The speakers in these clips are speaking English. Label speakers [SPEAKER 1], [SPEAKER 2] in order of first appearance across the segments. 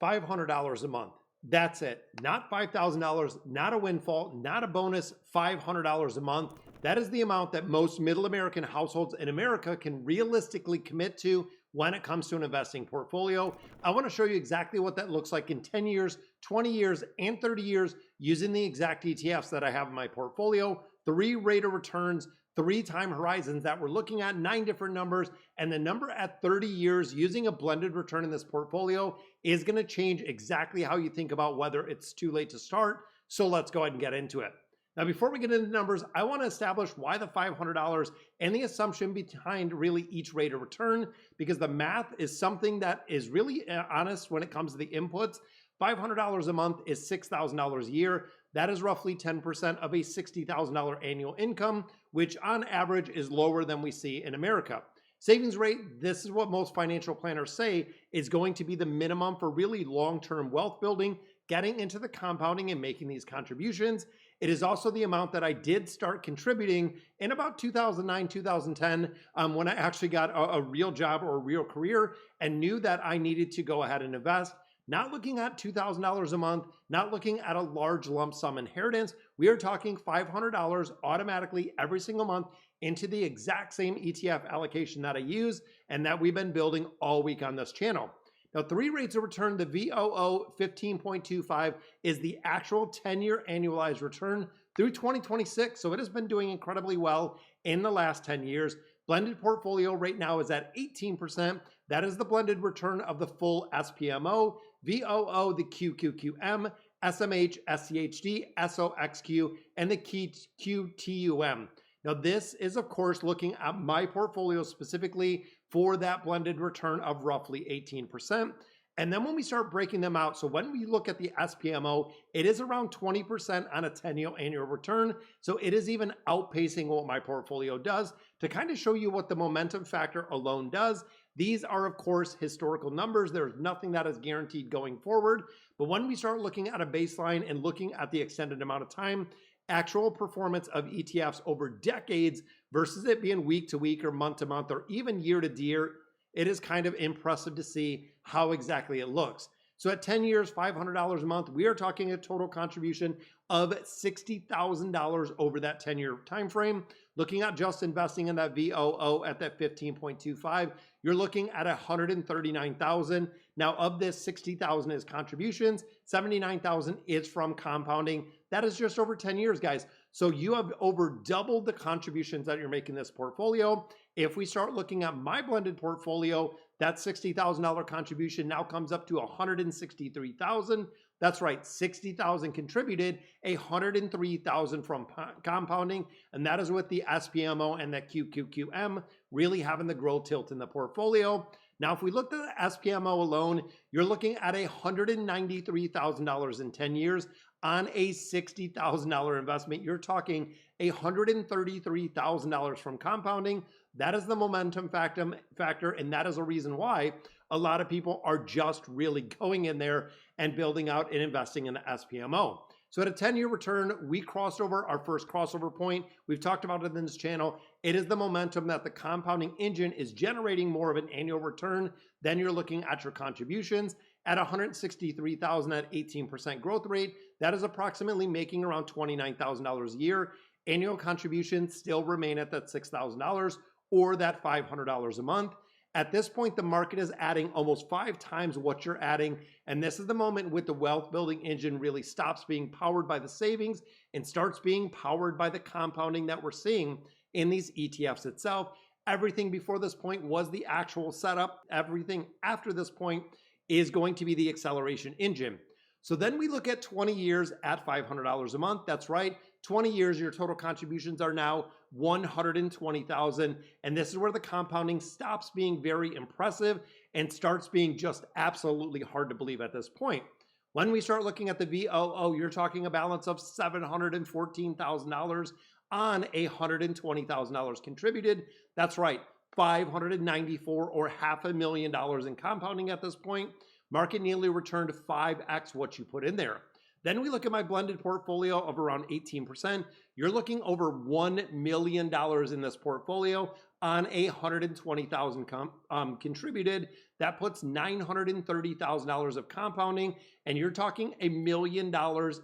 [SPEAKER 1] $500 a month. That's it. Not $5,000, not a windfall, not a bonus, $500 a month. That is the amount that most middle American households in America can realistically commit to when it comes to an investing portfolio. I want to show you exactly what that looks like in 10 years, 20 years, and 30 years using the exact ETFs that I have in my portfolio. 3 rate of returns, 3 time horizons that we're looking at, 9 different numbers, and the number at 30 years using a blended return in this portfolio is going to change exactly how you think about whether it's too late to start. So let's go ahead and get into it. Now, before we get into the numbers, I want to establish why the $500 and the assumption behind really each rate of return, because the math is something that is really honest when it comes to the inputs. $500 a month is $6,000 a year. That is roughly 10% of a $60,000 annual income, which on average is lower than we see in America. Savings rate, this is what most financial planners say is going to be the minimum for really long-term wealth building, getting into the compounding and making these contributions. It is also the amount that I did start contributing in about 2009, 2010, when I actually got a real job or a real career and knew that I needed to go ahead and invest. Not looking at $2,000 a month, not looking at a large lump sum inheritance. We are talking $500 automatically every single month into the exact same ETF allocation that I use and that we've been building all week on this channel. Now, 3 rates of return, the VOO 15.25 is the actual 10-year annualized return through 2026. So it has been doing incredibly well in the last 10 years. Blended portfolio right now is at 18%. That is the blended return of the full SPMO, VOO, the QQQM, SMH, SCHD, SOXQ, and the QTUM. Now, this is, of course, looking at my portfolio specifically for that blended return of roughly 18%. And then when we start breaking them out, so when we look at the SPMO, it is around 20% on a 10-year annual return. So it is even outpacing what my portfolio does. To kind of show you what the momentum factor alone does, these are, of course, historical numbers. There's nothing that is guaranteed going forward. But when we start looking at a baseline and looking at the extended amount of time, actual performance of ETFs over decades versus it being week to week or month to month or even year to year, it is kind of impressive to see how exactly it looks. So at 10 years, $500 a month, we are talking a total contribution of $60,000 over that 10-year time frame. Looking at just investing in that VOO at that 15.25, you're looking at $139,000. Now, of this, $60,000 is contributions, $79,000 is from compounding. That is just over 10 years, guys. So you have over doubled the contributions that you're making this portfolio. If we start looking at my blended portfolio, that $60,000 contribution now comes up to $163,000. That's right, $60,000 contributed, $103,000 from compounding, and that is with the SPMO and the QQQM really having the growth tilt in the portfolio. Now, if we look at the SPMO alone, you're looking at $193,000 in 10 years on a $60,000 investment. You're talking $133,000 from compounding. That is the momentum factor, and that is a reason why a lot of people are just really going in there and building out and investing in the SPMO. So at a 10-year return, we crossed over our first crossover point. We've talked about it in this channel. It is the momentum that the compounding engine is generating more of an annual return than you're looking at your contributions. At $163,000 at 18% growth rate, that is approximately making around $29,000 a year. Annual contributions still remain at that $6,000 or that $500 a month. At this point, the market is adding almost 5 times what you're adding. And this is the moment with the wealth building engine really stops being powered by the savings and starts being powered by the compounding that we're seeing in these ETFs itself. Everything before this point was the actual setup. Everything after this point is going to be the acceleration engine. So then we look at 20 years at $500 a month. That's right. 20 years, your total contributions are now $120,000. And this is where the compounding stops being very impressive and starts being just absolutely hard to believe at this point. When we start looking at the VOO, you're talking a balance of $714,000 on $120,000 contributed. That's right, $594 or $500,000 in compounding at this point. Market nearly returned 5x what you put in there. Then we look at my blended portfolio of around 18%. You're looking over $1 million in this portfolio on $120,000 contributed. That puts $930,000 of compounding, and you're talking $1 million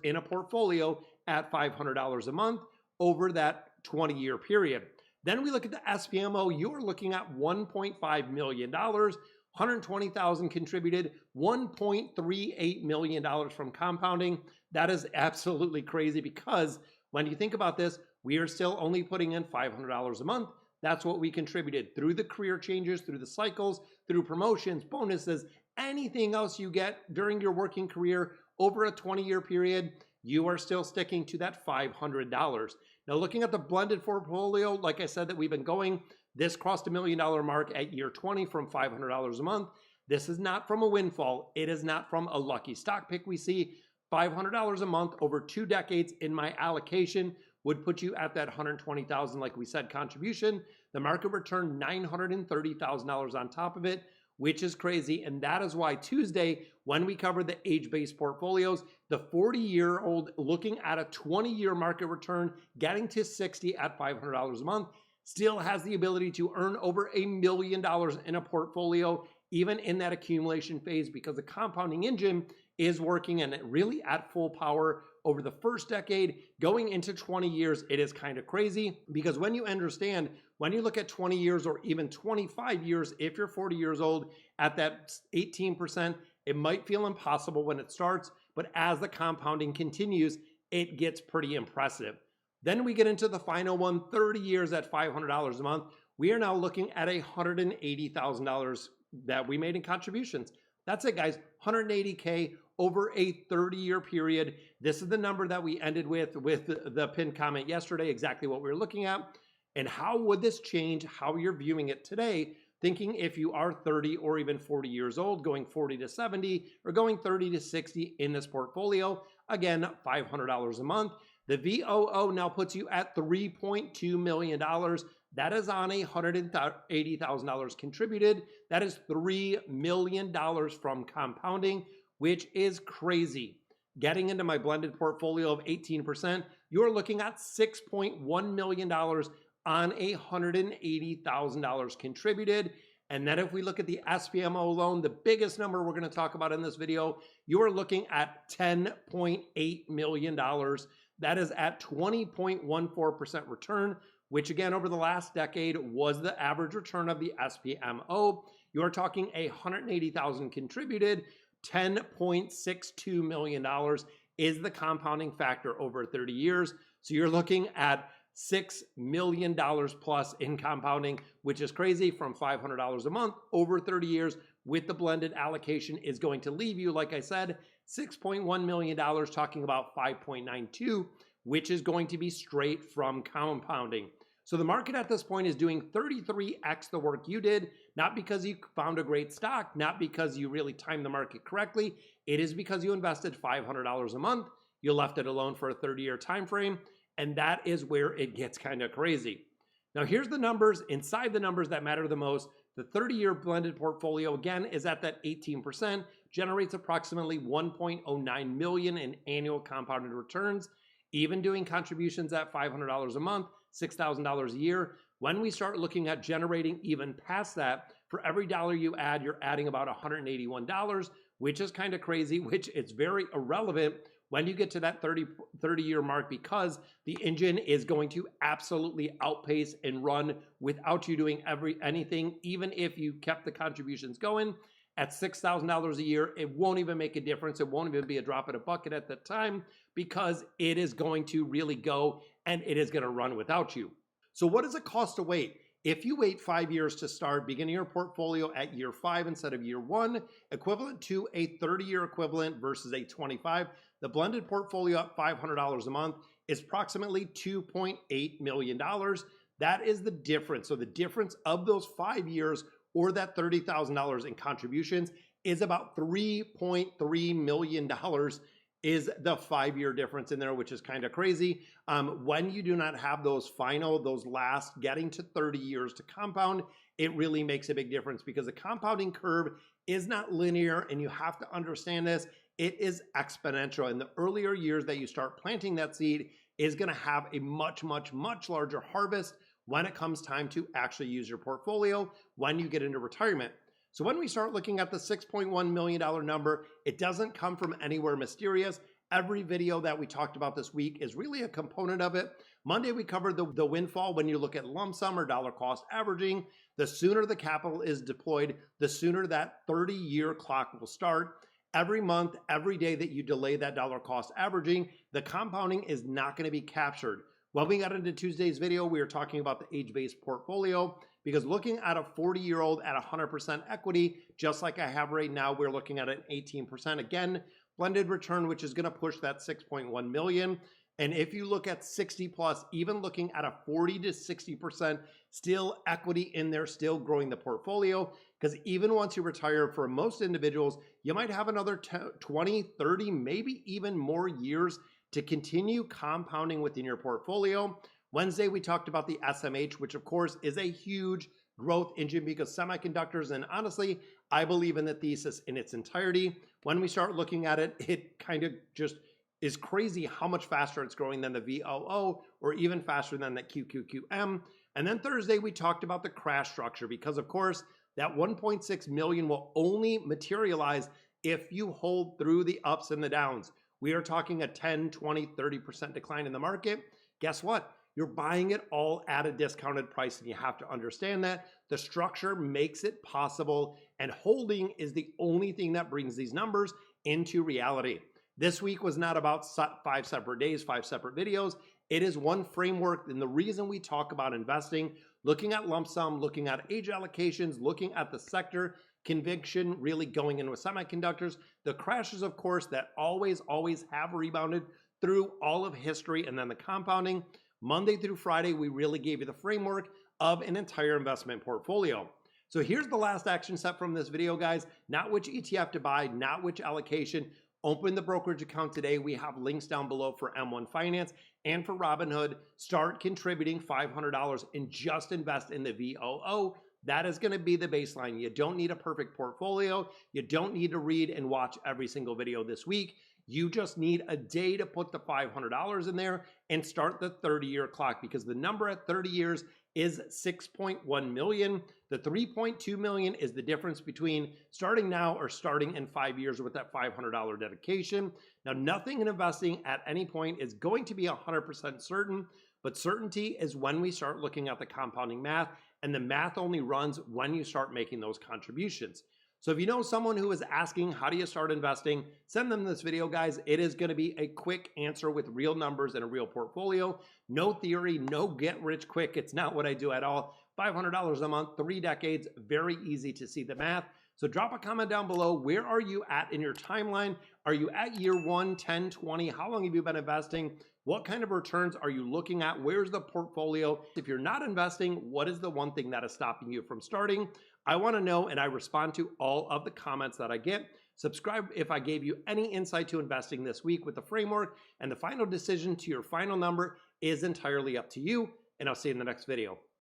[SPEAKER 1] in a portfolio at $500 a month over that 20-year period. Then we look at the SPMO, you're looking at $1.5 million, 120,000 contributed, $1.38 million from compounding. That is absolutely crazy, because when you think about this, we are still only putting in $500 a month. That's what we contributed through the career changes, through the cycles, through promotions, bonuses, anything else you get during your working career over a 20-year period, you are still sticking to that $500. Now, looking at the blended portfolio, like I said, that we've been going, this crossed $1 million mark at year 20 from $500 a month. This is not from a windfall. It is not from a lucky stock pick. We see $500 a month over 2 decades in my allocation would put you at that $120,000, like we said, contribution. The market return $930,000 on top of it, which is crazy. And that is why Tuesday, when we covered the age-based portfolios, the 40-year-old looking at a 20-year market return, getting to 60 at $500 a month, still has the ability to earn over $1 million in a portfolio, even in that accumulation phase, because the compounding engine is working and really at full power over the first decade, going into 20 years. It is kind of crazy, because when you understand, when you look at 20 years or even 25 years, if you're 40 years old at that 18%, it might feel impossible when it starts, but as the compounding continues, it gets pretty impressive. Then we get into the final one, 30 years at $500 a month. We are now looking at $180,000 that we made in contributions. That's it, guys, $180K over a 30-year period. This is the number that we ended with the pinned comment yesterday, exactly what we were looking at. And how would this change how you're viewing it today? Thinking if you are 30 or even 40 years old, going 40 to 70 or going 30 to 60 in this portfolio. Again, $500 a month. The VOO now puts you at $3.2 million. That is on $180,000 contributed. That is $3 million from compounding, which is crazy. Getting into my blended portfolio of 18%, you're looking at $6.1 million on $180,000 contributed. And then if we look at the SPMO loan, the biggest number we're going to talk about in this video, you're looking at $10.8 million. That is at 20.14% return, which again, over the last decade was the average return of the SPMO. You're talking $180,000 contributed, $10.62 million is the compounding factor over 30 years. So you're looking at $6 million plus in compounding, which is crazy, from $500 a month over 30 years with the blended allocation is going to leave you, like I said, $6.1 million, talking about 5.92, which is going to be straight from compounding. So the market at this point is doing 33x the work you did, not because you found a great stock, not because you really timed the market correctly. It is because you invested $500 a month. You left it alone for a 30-year time frame, and that is where it gets kind of crazy. Now here's the numbers inside the numbers that matter the most. The 30-year blended portfolio, again, is at that 18%, generates approximately $1.09 million in annual compounded returns. Even doing contributions at $500 a month, $6,000 a year. When we start looking at generating even past that, for every dollar you add, you're adding about $181, which is kind of crazy, which it's very irrelevant when you get to that 30-year mark, because the engine is going to absolutely outpace and run without you doing anything. Even if you kept the contributions going at $6,000 a year, it won't even make a difference. It won't even be a drop in a bucket at that time, because it is going to really go and it is going to run without you. So what does it cost to wait? If you wait 5 years to start, beginning your portfolio at year 5 instead of year 1, equivalent to a 30-year equivalent versus a 25, the blended portfolio at $500 a month is approximately $2.8 million. That is the difference. So the difference of those 5 years, or that $30,000 in contributions, is about $3.3 million is the 5-year difference in there, which is kind of crazy. When you do not have those last getting to 30 years to compound, it really makes a big difference, because the compounding curve is not linear, and you have to understand this. It is exponential. In the earlier years that you start planting that seed is going to have a much, much, much larger harvest when it comes time to actually use your portfolio when you get into retirement. So when we start looking at the $6.1 million number, it doesn't come from anywhere mysterious. Every video that we talked about this week is really a component of it. Monday, we covered the windfall. When you look at lump sum or dollar cost averaging, the sooner the capital is deployed, the sooner that 30-year clock will start. Every month, every day that you delay that dollar cost averaging, the compounding is not going to be captured. When we got into Tuesday's video, we were talking about the age-based portfolio, because looking at a 40-year-old at 100% equity, just like I have right now, we're looking at an 18% again blended return, which is going to push that 6.1 million. And if you look at 60 plus, even looking at a 40 to 60% still equity in there, still growing the portfolio, because even once you retire, for most individuals, you might have another 20, 30, maybe even more years to continue compounding within your portfolio. Wednesday, we talked about the SMH, which of course is a huge growth engine because semiconductors, and honestly, I believe in the thesis in its entirety. When we start looking at it, it kind of just is crazy how much faster it's growing than the VOO, or even faster than the QQQM. And then Thursday, we talked about the crash structure, because of course, that 1.6 million will only materialize if you hold through the ups and the downs. We are talking a 10, 20, 30% decline in the market. Guess what? You're buying it all at a discounted price, and you have to understand that the structure makes it possible, and holding is the only thing that brings these numbers into reality. This week was not about 5 separate days, 5 separate videos. It is one framework, and the reason we talk about investing, looking at lump sum, looking at age allocations, looking at the sector, conviction really going in with semiconductors, the crashes, of course, that always have rebounded through all of history, and then the compounding. Monday through Friday, we really gave you the framework of an entire investment portfolio. So here's the last action step from this video, guys. Not which ETF to buy, not which allocation. Open the brokerage account today. We have links down below for M1 Finance and for Robinhood. Start contributing $500 and just invest in the VOO. That is going to be the baseline. You don't need a perfect portfolio. You don't need to read and watch every single video this week. You just need a day to put the $500 in there and start the 30-year clock, because the number at 30 years is 6.1 million. The 3.2 million is the difference between starting now or starting in 5 years with that $500 dedication. Now, nothing in investing at any point is going to be 100% certain, but certainty is when we start looking at the compounding math, and the math only runs when you start making those contributions. So if you know someone who is asking, how do you start investing? Send them this video, guys. It is going to be a quick answer with real numbers and a real portfolio. No theory, no get rich quick. It's not what I do at all. $500 a month, 3 decades, very easy to see the math. So drop a comment down below. Where are you at in your timeline? Are you at year 1, 10, 20? How long have you been investing? What kind of returns are you looking at? Where's the portfolio? If you're not investing, what is the one thing that is stopping you from starting? I want to know, and I respond to all of the comments that I get. Subscribe if I gave you any insight to investing this week with the framework, and the final decision to your final number is entirely up to you, and I'll see you in the next video.